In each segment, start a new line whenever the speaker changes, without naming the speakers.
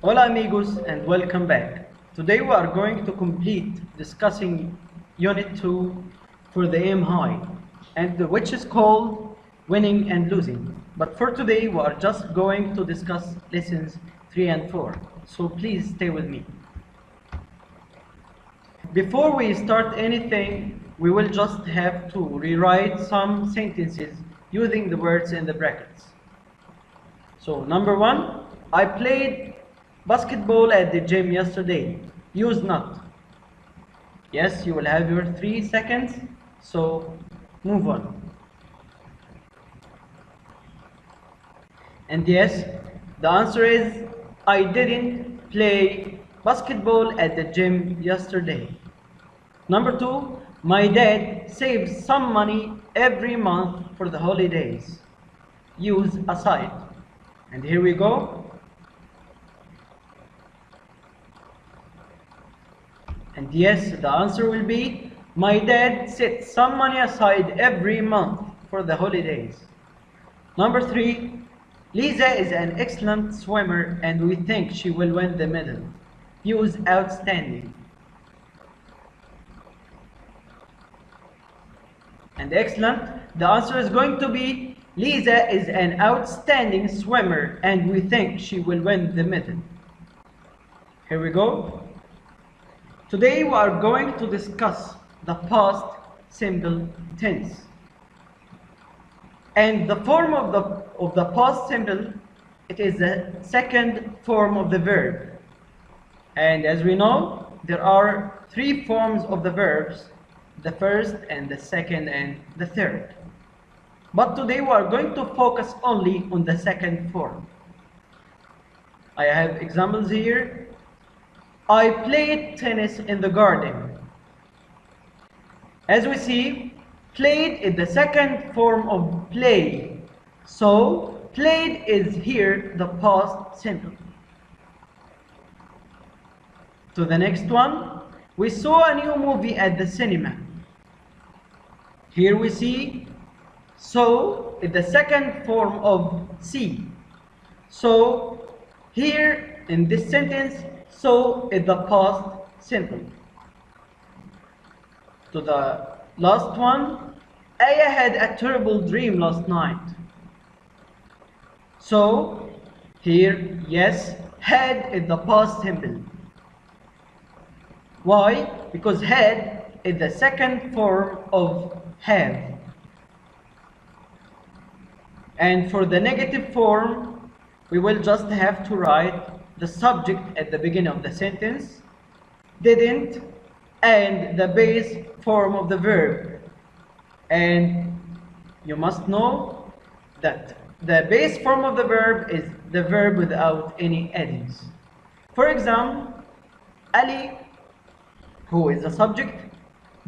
Hola amigos and welcome back. Today we are going to complete discussing Unit 2 for the aim high, and which is called winning and losing. But for today we are just going to discuss lessons 3 and 4. So please stay with me. Before we start anything, we will just have to rewrite some sentences using the words in the brackets. So number 1, I played basketball at the gym yesterday. Use not. Yes, you will have your 3 seconds, so move on. And yes, the answer is I didn't play basketball at the gym yesterday. Number 2, my dad saves some money every month for the holidays. Use aside. And here we go. And yes, the answer will be, my dad sets some money aside every month for the holidays. Number 3, Lisa is an excellent swimmer and we think she will win the medal. Use outstanding. And excellent, the answer is going to be, Lisa is an outstanding swimmer and we think she will win the medal. Here we go. Today we are going to discuss the past simple tense. And the form of the past simple, it is the second form of the verb. And as we know, there are 3 forms of the verbs, the first and the second and the third. But today we are going to focus only on the second form. I have examples here. I played tennis in the garden. As we see, played is the second form of play. So, played is here the past simple. To the next one, we saw a new movie at the cinema. Here we see, so is the second form of see. So, here in this sentence, so is the past simple. To the last one, Aya had a terrible dream last night. So here, yes, had is the past simple. Why? Because had is the second form of have. And for the negative form, we will just have to write the subject at the beginning of the sentence, didn't, and the base form of the verb. And you must know that the base form of the verb is the verb without any addings. For example, Ali, who is the subject,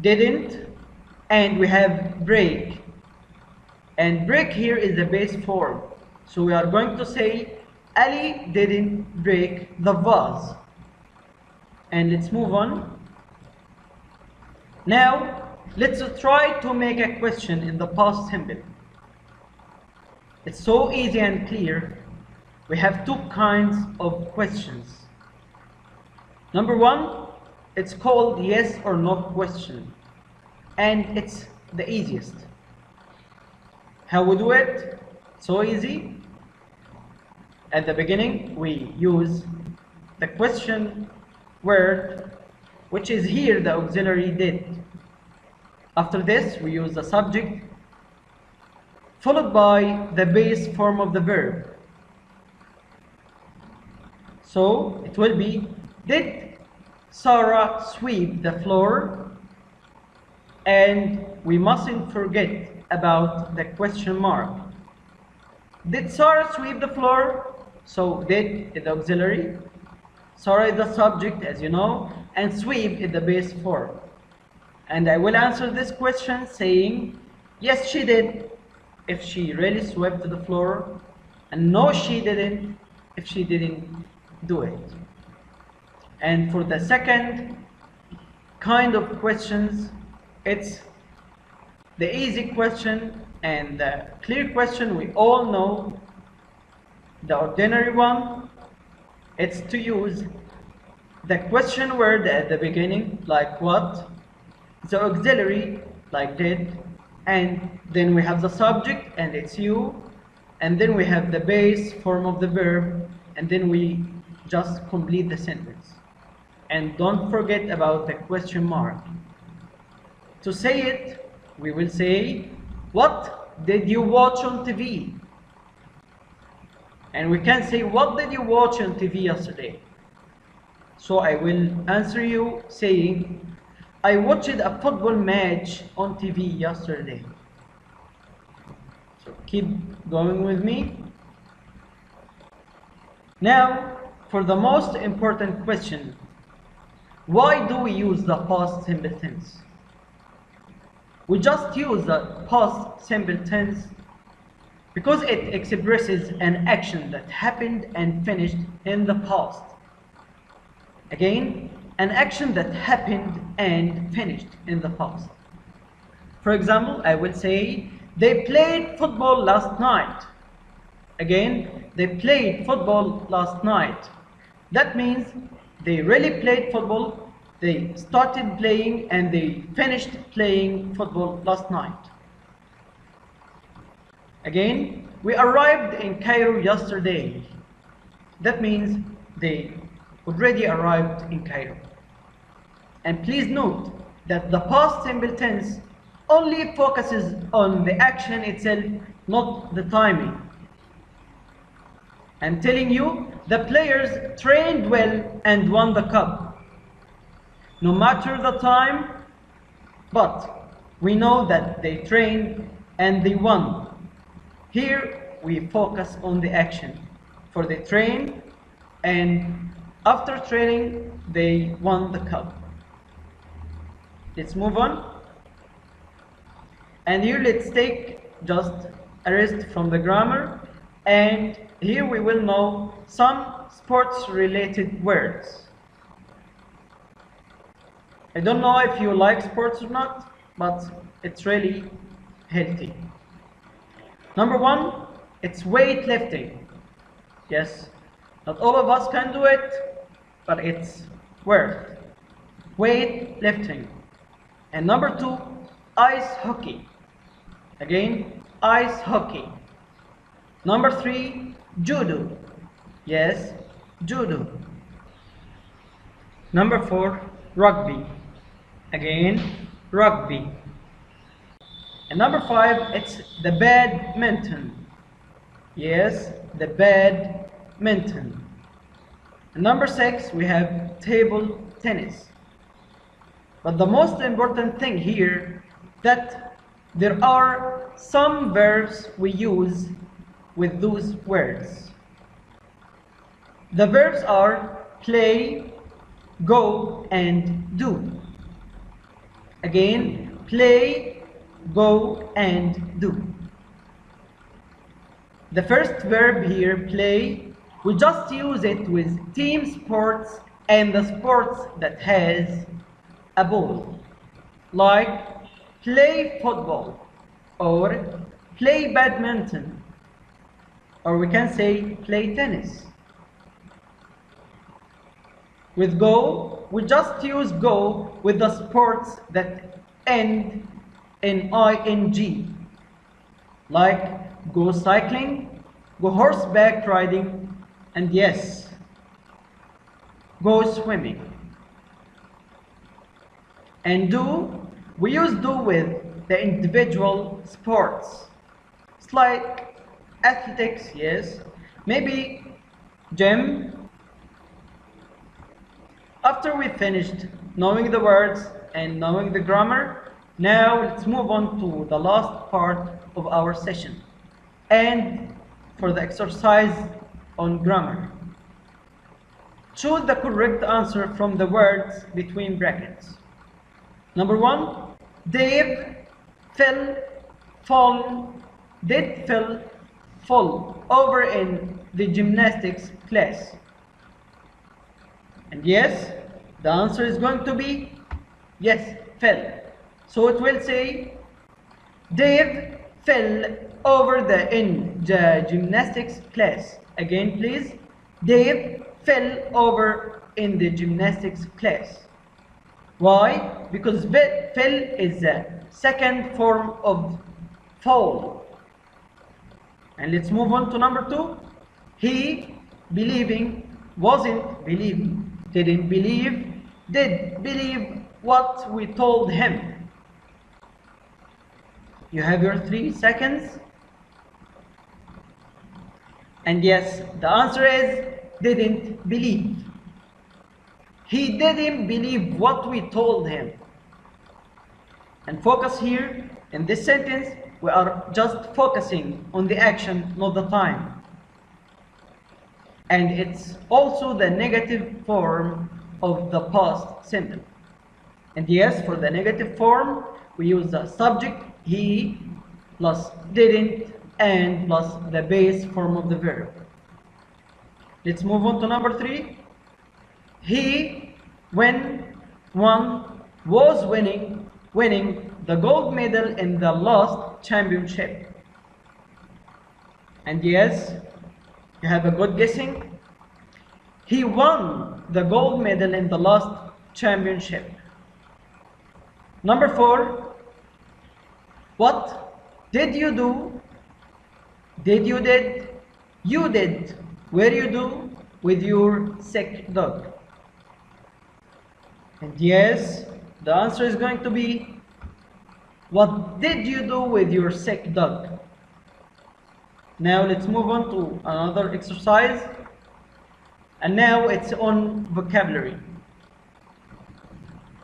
didn't, and we have break. And break here is the base form. So we are going to say, Ali didn't break the vase. And let's move on. Now, let's try to make a question in the past simple. It's so easy and clear. We have 2 kinds of questions. Number 1, it's called yes or no question. And it's the easiest. How we do it? So easy. At the beginning, we use the question word, which is here the auxiliary did. After this, we use the subject, followed by the base form of the verb. So, it will be, did Sarah sweep the floor? And we mustn't forget about the question mark. Did Sarah sweep the floor? So did is the auxiliary, Sarah is the subject, as you know, and sweep is the base form. And I will answer this question saying, yes, she did, if she really swept the floor, and no, she didn't, if she didn't do it. And for the second kind of questions, it's the easy question and the clear question we all know, the ordinary one, it's to use the question word at the beginning, like what, the auxiliary, like did, and then we have the subject, and it's you, and then we have the base form of the verb, and then we just complete the sentence. And don't forget about the question mark. To say it, we will say, what did you watch on TV? And we can say, what did you watch on TV yesterday? So I will answer you saying, I watched a football match on TV yesterday. So keep going with me. Now, for the most important question, why do we use the past simple tense? We just use the past simple tense because it expresses an action that happened and finished in the past. Again, an action that happened and finished in the past. For example, I will say, they played football last night. Again, they played football last night. That means they really played football, they started playing, and they finished playing football last night. Again, we arrived in Cairo yesterday. That means they already arrived in Cairo. And please note that the past simple tense only focuses on the action itself, not the timing. I'm telling you, the players trained well and won the cup. No matter the time, but we know that they trained and they won. Here we focus on the action. For they trained, and after training they won the cup. Let's move on. And here let's take just a rest from the grammar, and here we will know some sports related words. I don't know if you like sports or not, but it's really healthy. Number one, it's weightlifting. Yes, not all of us can do it, but it's worth weightlifting. And number two, ice hockey. Again, ice hockey. Number three, judo. Yes, judo. Number four, rugby. Again, rugby. And number five, it's the badminton. Yes, the badminton. And number six, we have table tennis. But the most important thing here, that there are some verbs we use with those words. The verbs are play, go, and do. Again, play, go, and do. The first verb here, play, we just use it with team sports and the sports that has a ball, like play football or play badminton, or we can say play tennis. With go, we just use go with the sports that end in ing, like go cycling, go horseback riding, and yes, go swimming. And do, we use do with the individual sports. It's like athletics, yes, maybe gym. After we finished knowing the words and knowing the grammar, now let's move on to the last part of our session, and for the exercise on grammar. Choose the correct answer from the words between brackets. Number one, Dave fell, fall, did fell, fall over in the gymnastics class. And yes, the answer is going to be yes, fell. So it will say, Dave fell in the gymnastics class. Again, please. Dave fell over in the gymnastics class. Why? Because fell is the second form of fall. And let's move on to number 2. He wasn't believing, didn't believe, did believe what we told him. You have your 3 seconds. And yes, the answer is didn't believe. He didn't believe what we told him. And focus here in this sentence, we are just focusing on the action, not the time. And it's also the negative form of the past simple. And yes, for the negative form, we use the subject, he, plus didn't, and plus the base form of the verb. Let's move on to number 3. He, was winning the gold medal in the last championship. And yes, you have a good guessing. He won the gold medal in the last championship. Number 4, what did you do? Did you did? You did. Where you do? With your sick dog. And yes, the answer is going to be, what did you do with your sick dog? Now let's move on to another exercise. And now it's on vocabulary.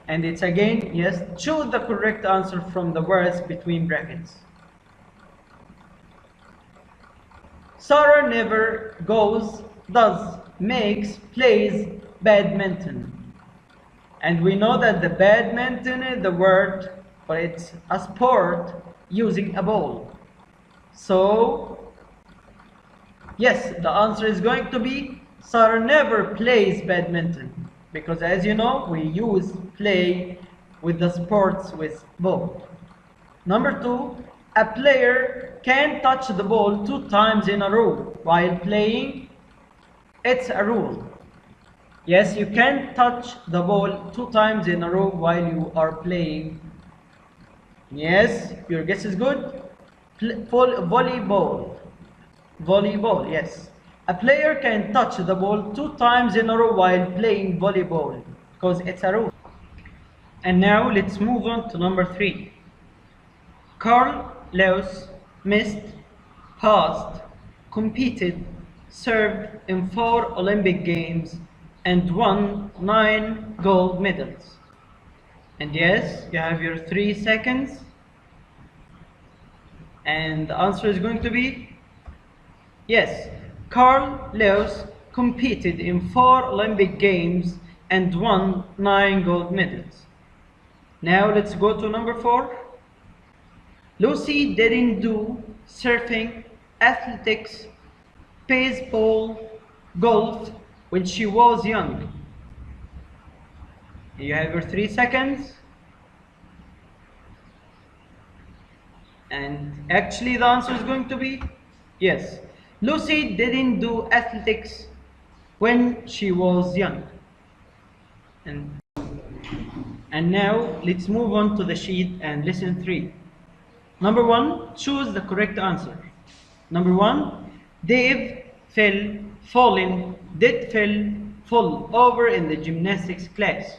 And it's again, yes, choose the correct answer from the words between brackets. Sarah never goes, does, makes, plays badminton. And we know that the badminton, the word, but it's a sport using a ball. So, yes, the answer is going to be Sarah never plays badminton. Because as you know, we use play with the sports with ball. Number 2, a player can touch the ball 2 times in a row while playing. It's a rule. Yes, you can touch the ball 2 times in a row while you are playing. Yes, your guess is good. Volleyball. Volleyball, yes. A player can touch the ball 2 times in a row while playing volleyball because it's a rule. And now let's move on to number 3. Carl Lewis missed, passed, competed, served in 4 Olympic Games and won 9 gold medals. And yes, you have your 3 seconds. And the answer is going to be yes. Carl Lewis competed in 4 Olympic Games and won 9 gold medals. Now let's go to number 4. Lucy didn't do surfing, athletics, baseball, golf when she was young. You have your 3 seconds. And actually the answer is going to be yes. Lucy didn't do athletics when she was young. And now let's move on to the sheet and lesson 3. Number 1, choose the correct answer. Number 1, Dave fell, fallen, did fell, fall over in the gymnastics class.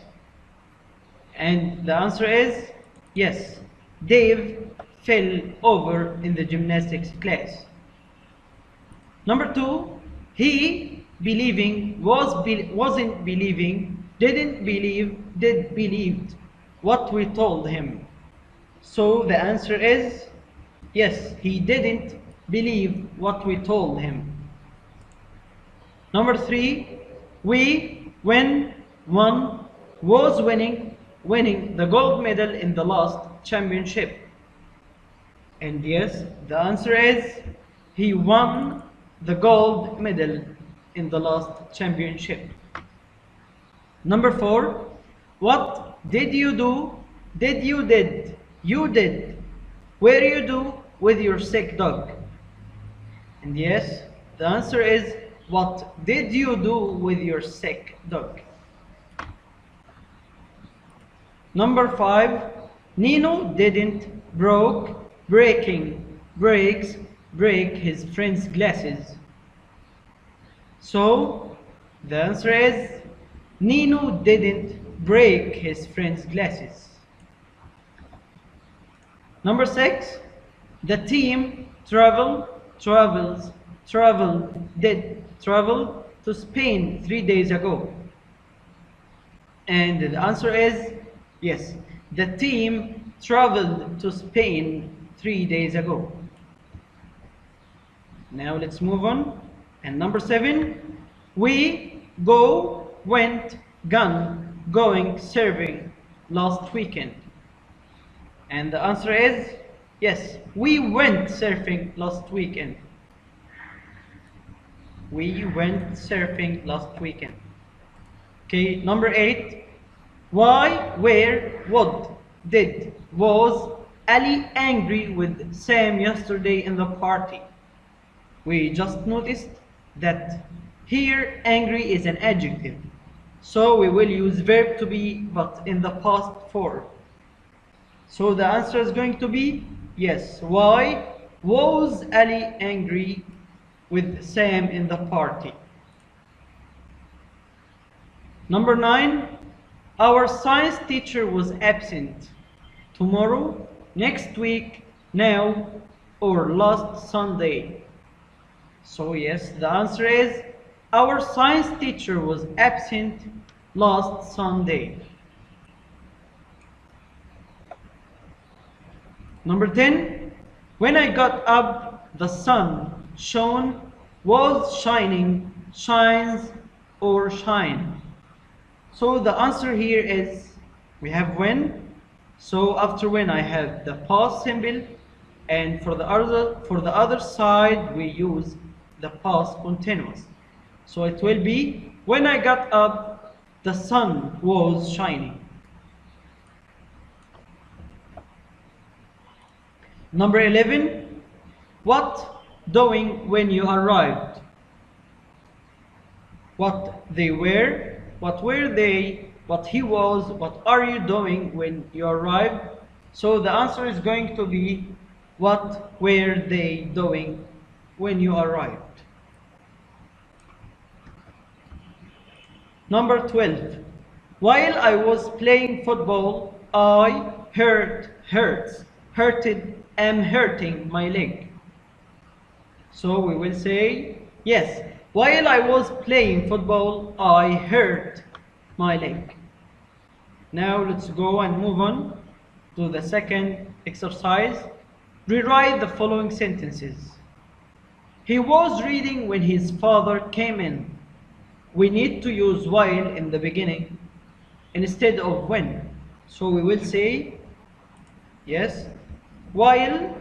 And the answer is yes. Dave fell over in the gymnastics class. Number 2, he wasn't believing, didn't believe, did believed what we told him. So the answer is yes, he didn't believe what we told him. Number 3, we won, was winning the gold medal in the last championship. And yes, the answer is he won the gold medal in the last championship. Number 4, what did you do? Did you did? You did. Where you do with your sick dog? And yes, the answer is What did you do with your sick dog? Number 5, Nino didn't break his friend's glasses. So the answer is Nino didn't break his friend's glasses. Number 6, the team traveled to Spain 3 days ago. And the answer is yes, the team traveled to Spain 3 days ago. Now let's move on. And number 7, we went going surfing last weekend. And the answer is yes, we went surfing last weekend. We went surfing last weekend. Okay, number 8, was Ali angry with Sam yesterday in the party? We just noticed that here angry is an adjective, so we will use verb to be but in the past form. So the answer is going to be yes, why was Ali angry with Sam in the party? Number 9, our science teacher was absent tomorrow, next week, now, or last Sunday. So yes, the answer is our science teacher was absent last Sunday. Number 10, when I got up, the sun was shining, shines, or shine. So the answer here is we have when. So after when I have the past simple, and for the other side we use the past continuous. So it will be when I got up, the sun was shining. Number 11, what doing when you arrived? What they were, what were they, what he was, what are you doing when you arrived? So the answer is going to be what were they doing when you arrived? Number 12, while I was playing football, I am hurting my leg. So we will say, yes, while I was playing football, I hurt my leg. Now let's go and move on to the second exercise. Rewrite the following sentences. He was reading when his father came in. We need to use while in the beginning instead of when. So we will say, yes, while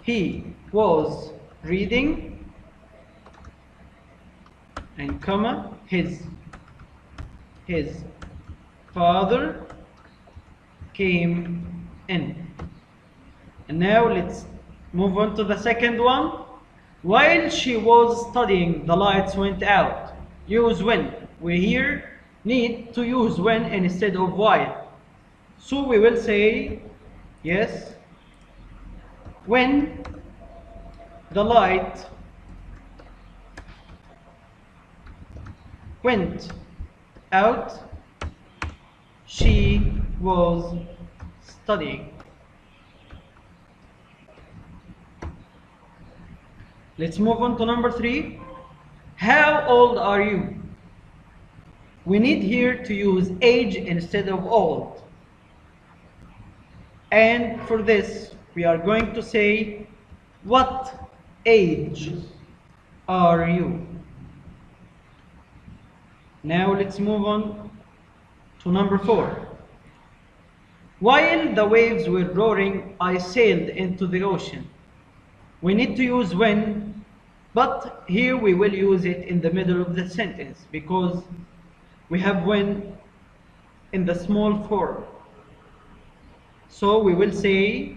he was reading, and comma, his father came in. And now let's move on to the second one. While she was studying, the lights went out. Use when. We here need to use when instead of while. So we will say, yes, when the light went out, she was studying. Let's move on to number 3. How old are you? We need here to use age instead of old. And for this, we are going to say, what age are you? Now let's move on to number 4. While the waves were roaring, I sailed into the ocean. We need to use when, but here we will use it in the middle of the sentence because we have when in the small form. So we will say,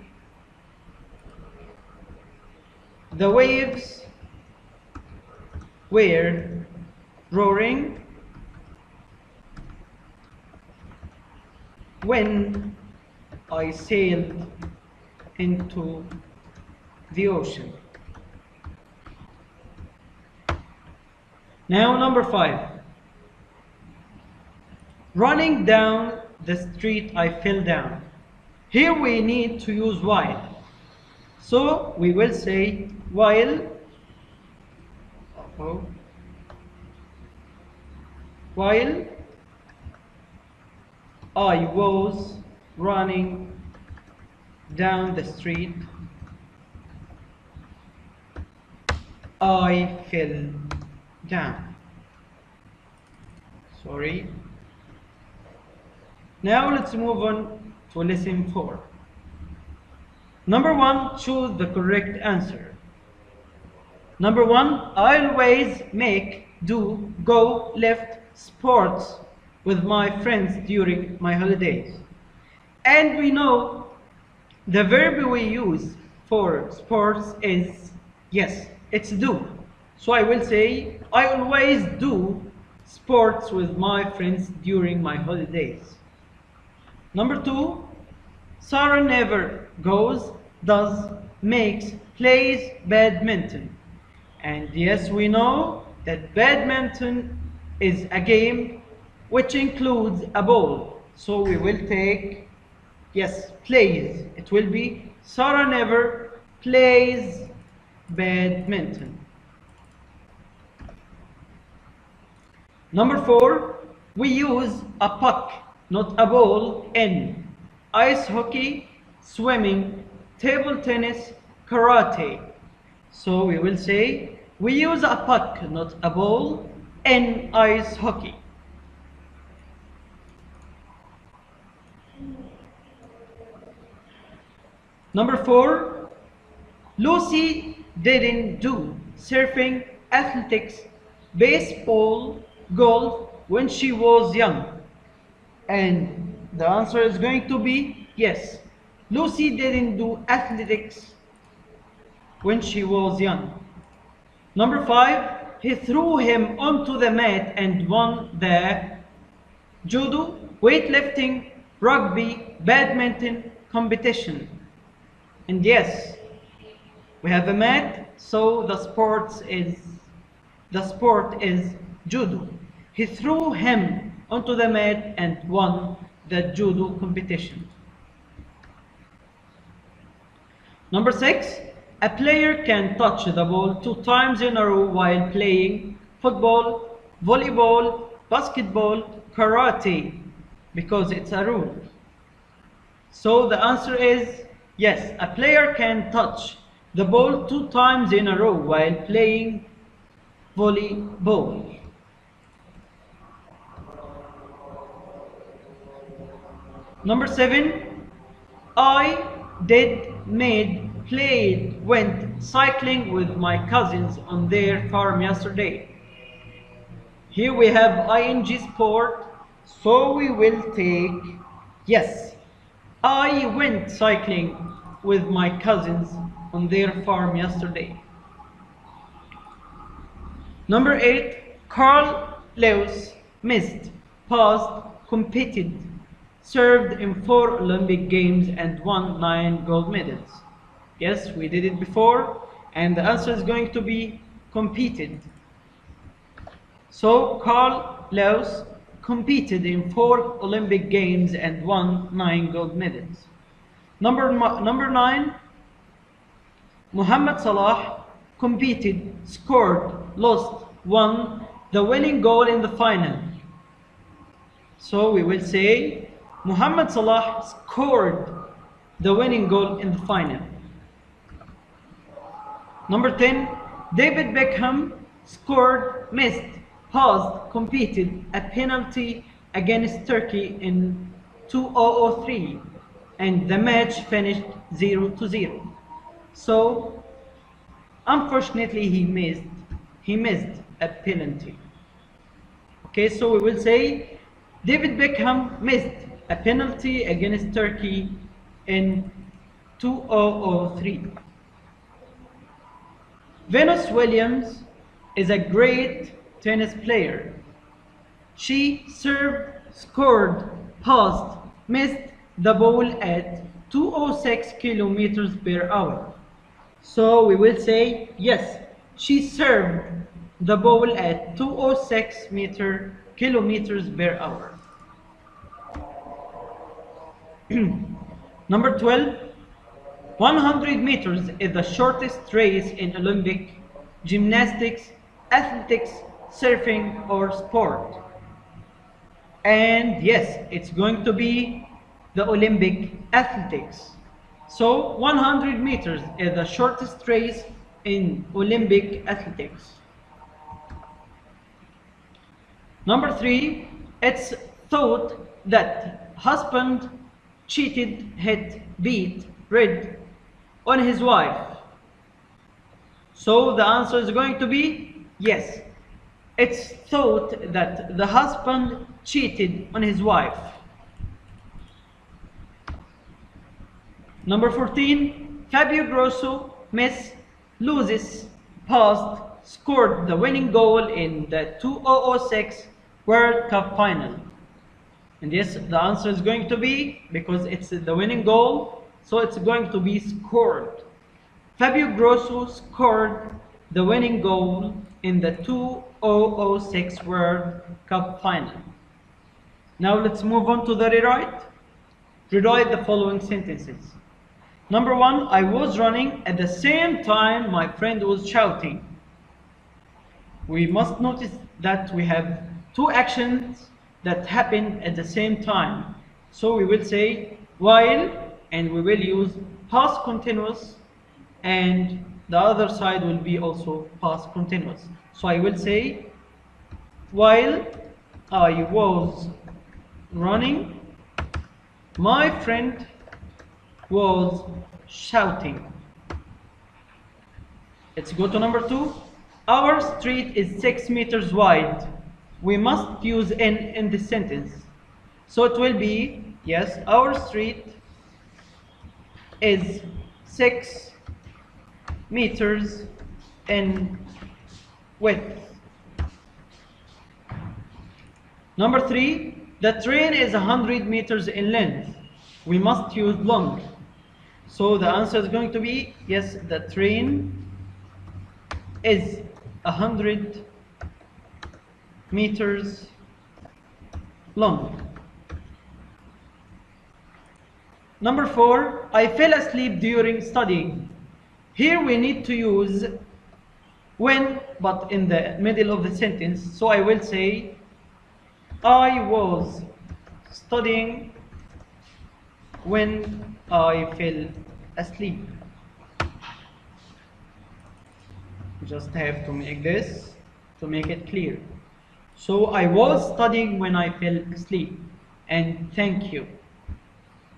The waves were roaring when I sailed into the ocean. Now number 5. Running down the street I fell down. Here we need to use while. So we will say while I was running down the street, I fell down. Sorry. Now let's move on to lesson 4. Number 1, choose the correct answer. Number 1, I always make, do, go, left sports with my friends during my holidays. And we know the verb we use for sports is, yes, it's do. So I will say, I always do sports with my friends during my holidays. Number 2, Sarah never goes, does, makes, plays badminton. And yes, we know that badminton is a game which includes a ball. So we will take, yes, plays. It will be Sarah never plays badminton. Number 4, we use a puck, not a ball, in ice hockey, swimming, table tennis, karate. So we will say, we use a puck, not a ball, in ice hockey. Number 4, Lucy didn't do surfing, athletics, baseball, golf when she was young. And the answer is going to be yes. Lucy didn't do athletics when she was young. Number 5, he threw him onto the mat and won the judo, weightlifting, rugby, badminton competition. And yes, we have a mat, so the sport is judo. He threw him onto the mat and won the judo competition. Number 6, a player can touch the ball 2 times in a row while playing football, volleyball, basketball, karate, because it's a rule. So the answer is yes, a player can touch the ball 2 times in a row while playing volleyball. Number 7, I did, made, played, went cycling with my cousins on their farm yesterday. Here we have ing sport, so we will take yes. I went cycling with my cousins on their farm yesterday. Number 8, Carl Lewis missed, passed, competed, served in 4 Olympic Games and won 9 gold medals. Yes, we did it before, and the answer is going to be competed. So Carl Lewis competed in 4 Olympic Games and won 9 gold medals. Number 9, Mohamed Salah competed, scored, lost, won the winning goal in the final. So we will say Mohamed Salah scored the winning goal in the final. Number 10, David Beckham scored, missed, passed, competed a penalty against Turkey in 2003, and the match finished 0-0. So unfortunately he missed a penalty. Okay, so we will say David Beckham missed a penalty against Turkey in 2003. Venus Williams is a great tennis player. She served, scored, passed, missed the ball at 206 kilometers per hour. So we will say yes, she served the ball at 206 kilometers per hour. Number 12, 100 meters is the shortest race in Olympic gymnastics, athletics, surfing, or sport. And yes, it's going to be the Olympic athletics. So 100 meters is the shortest race in Olympic athletics. Number 3, it's thought that husband cheated, hit, beat, read on his wife. So the answer is going to be yes. It's thought that the husband cheated on his wife. Number 14, Fabio Grosso loses, passed, scored the winning goal in the 2006 World Cup final. And yes, the answer is going to be, because it's the winning goal, so it's going to be scored. Fabio Grosso scored the winning goal in the 2006 World Cup final. Now let's move on to the rewrite. Rewrite the following sentences. Number 1, I was running at the same time my friend was shouting. We must notice that we have two actions that happened at the same time. So we will say while, and we will use past continuous, and the other side will be also past continuous. So I will say while I was running, my friend was shouting. Let's go to number 2. Our street is 6 meters wide. We must use in this sentence. So it will be, yes, our street is 6 meters in width. Number 3, the train is 100 meters in length. We must use long. So the answer is going to be, yes, the train is 100 meters long. Number 4, I fell asleep during studying. Here we need to use when, but in the middle of the sentence. So I will say, I was studying when I fell asleep. Just have to make this to make it clear. So I was studying when I fell asleep. And thank you.